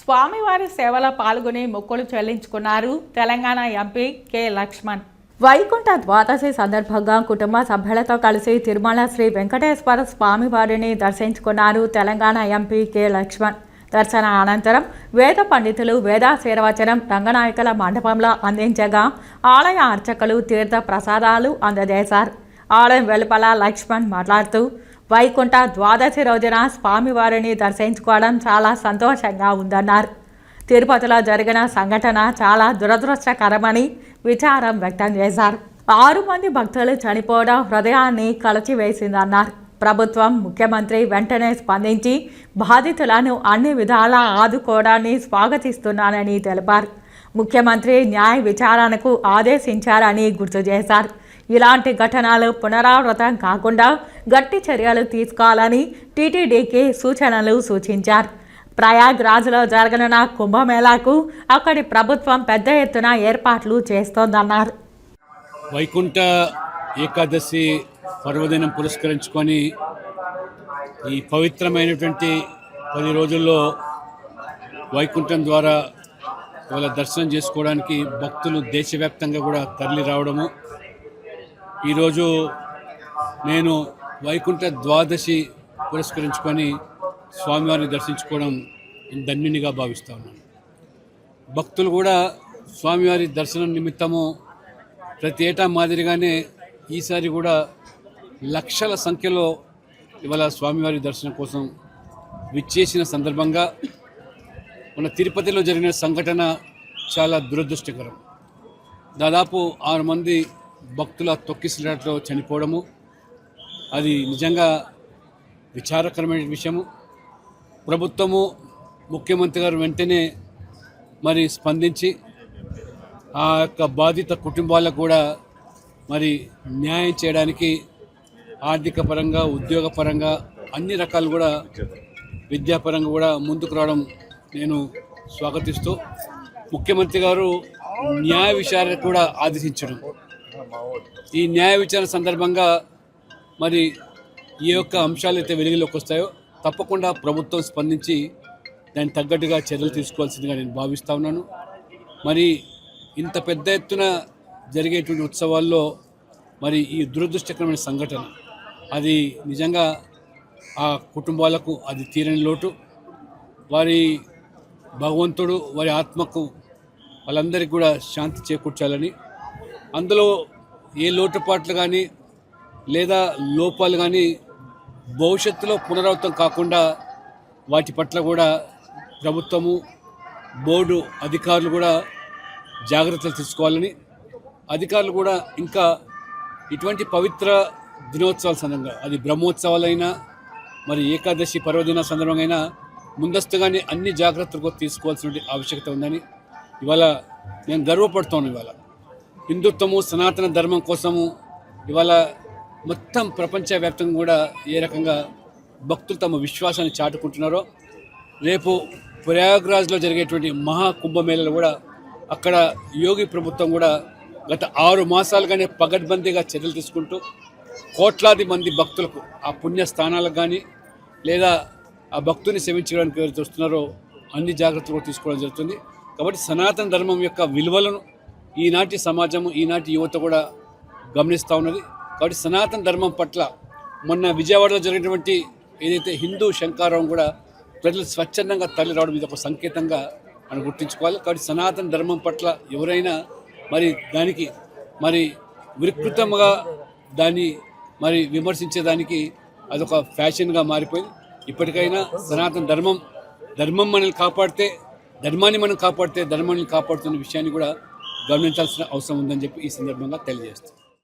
స్వామివారి సేవలో పాల్గొని మొక్కులు చెల్లించుకున్నారు తెలంగాణ ఎంపీ కె లక్ష్మణ్. వైకుంఠ ద్వాదశి సందర్భంగా కుటుంబ సభ్యులతో కలిసి తిరుమల శ్రీ వెంకటేశ్వర స్వామివారిని దర్శించుకున్నారు తెలంగాణ ఎంపీ కె లక్ష్మణ్. దర్శన అనంతరం వేద పండితులు వేదాశీర్వచనం రంగనాయకుల మండపంలో అందించగా ఆలయ అర్చకులు తీర్థ ప్రసాదాలు అందజేశారు. ఆలయం వెలుపల లక్ష్మణ్ మాట్లాడుతూ వైకుంఠ ద్వాదశి రోజున స్వామివారిని దర్శించుకోవడం చాలా సంతోషంగా ఉందన్నారు. తిరుపతిలో జరిగిన సంఘటన చాలా దురదృష్టకరమని విచారం వ్యక్తం చేశారు. 6 మంది భక్తులు చనిపోవడం హృదయాన్ని కలచివేసిందన్నారు. ప్రభుత్వం ముఖ్యమంత్రి వెంటనే స్పందించి బాధితులను అన్ని విధాలా ఆదుకోవడాన్ని స్వాగతిస్తున్నానని తెలిపారు. ముఖ్యమంత్రి న్యాయ విచారణకు ఆదేశించారని గుర్తు చేశారు. ఇలాంటి ఘటనలు పునరావృతం కాకుండా గట్టి చర్యలు తీసుకోవాలని టీటీడీకి సూచనలు సూచించారు. ప్రయాగ్రాజ్లో జరగనున్న కుంభమేళాకు అక్కడి ప్రభుత్వం పెద్ద ఎత్తున ఏర్పాట్లు చేస్తోందన్నారు. వైకుంఠ ఏకాదశి పర్వదినం పురస్కరించుకొని ఈ పవిత్రమైనటువంటి 10 రోజుల్లో వైకుంఠం ద్వారా వాళ్ళ దర్శనం చేసుకోవడానికి భక్తులు దేశవ్యాప్తంగా కూడా తరలి రావడము. ఈరోజు నేను వైకుంఠ ద్వాదశి పురస్కరించుకొని స్వామివారిని దర్శించుకోవడం ధన్యునిగా భావిస్తూ ఉన్నాను. భక్తులు కూడా స్వామివారి దర్శనం నిమిత్తము ప్రతి ఏటా మాదిరిగానే ఈసారి కూడా లక్షల సంఖ్యలో ఇవాళ స్వామివారి దర్శనం కోసం విచ్చేసిన సందర్భంగా మన తిరుపతిలో జరిగిన సంఘటన చాలా దురదృష్టకరం. దాదాపు 6 మంది భక్తుల తొక్కిసలాటలో చనిపోవడము అది నిజంగా విచారకరమైన విషయము. ప్రభుత్వము ముఖ్యమంత్రి గారు వెంటనే మరి స్పందించి ఆ యొక్క బాధిత కుటుంబాలకు కూడా మరి న్యాయం చేయడానికి ఆర్థిక పరంగా ఉద్యోగపరంగా అన్ని రకాలు కూడా విద్యాపరంగా కూడా ముందుకు రావడం నేను స్వాగతిస్తూ ముఖ్యమంత్రి గారు న్యాయ విచారణ కూడా ఆదేశించడం, ఈ న్యాయ విచారణ సందర్భంగా మరి ఏ యొక్క అంశాలు అయితే వెలుగులోకి వస్తాయో తప్పకుండా ప్రభుత్వం స్పందించి దానికి తగ్గట్టుగా చర్యలు తీసుకోవాల్సిందిగా నేను భావిస్తూ ఉన్నాను. మరి ఇంత పెద్ద ఎత్తున జరిగేటువంటి ఉత్సవాల్లో మరి ఈ దురదృష్టకరమైన సంఘటన అది నిజంగా ఆ కుటుంబాలకు అది తీరని లోటు. వారి భగవంతుడు వారి ఆత్మకు వాళ్ళందరికీ కూడా శాంతి చేకూర్చాలని, అందులో ఏ లోటుపాట్లు కానీ లేదా లోపాలు కానీ భవిష్యత్తులో పునరావృతం కాకుండా వాటి పట్ల కూడా ప్రభుత్వము బోర్డు అధికారులు కూడా జాగ్రత్తలు తీసుకోవాలని, అధికారులు కూడా ఇంకా ఇటువంటి పవిత్ర దినోత్సవాల సందర్భంగా అది బ్రహ్మోత్సవాలైనా మరి ఏకాదశి పర్వదిన సందర్భంగా అయినా ముందస్తుగానే అన్ని జాగ్రత్తలు తీసుకోవాల్సిన ఆవశ్యకత ఉందని ఇవాళ నేను గర్వపడుతాను. ఇవాళ హిందుత్వము సనాతన ధర్మం కోసము ఇవాళ మొత్తం ప్రపంచవ్యాప్తంగా కూడా ఏ రకంగా భక్తులు తమ విశ్వాసాన్ని చాటుకుంటున్నారో రేపు ప్రయాగ్రాజ్లో జరిగేటువంటి మహాకుంభమేళలో కూడా అక్కడ యోగి ప్రభుత్వం కూడా గత 6 మాసాలుగానే పగడ్బందీగా చర్యలు తీసుకుంటూ కోట్లాది మంది భక్తులకు ఆ పుణ్య స్థానాలకు కానీ లేదా ఆ భక్తుని సేవించడానికి ఎవరైతే వస్తున్నారో అన్ని జాగ్రత్తలు తీసుకోవడం జరుగుతుంది. కాబట్టి సనాతన ధర్మం యొక్క విలువలను ఈనాటి సమాజం ఈనాటి యువత కూడా గమనిస్తూ ఉన్నది. కాబట్టి సనాతన ధర్మం పట్ల మొన్న విజయవాడలో జరిగినటువంటి ఏదైతే హిందూ శంకారావం కూడా ప్రజలు స్వచ్ఛందంగా తరలి రావడం ఇది ఒక సంకేతంగా మనం గుర్తుంచుకోవాలి. కాబట్టి సనాతన ధర్మం పట్ల ఎవరైనా మరి దానికి మరి వికృతంగా దాన్ని మరి విమర్శించేదానికి అదొక ఫ్యాషన్గా మారిపోయింది. ఇప్పటికైనా సనాతన ధర్మం మనల్ని కాపాడితే ధర్మాన్ని మనం కాపాడితే ధర్మాన్ని కాపాడుతున్న విషయాన్ని కూడా గమనించాల్సిన అవసరం ఉందని చెప్పి ఈ సందర్భంగా తెలియజేస్తాం.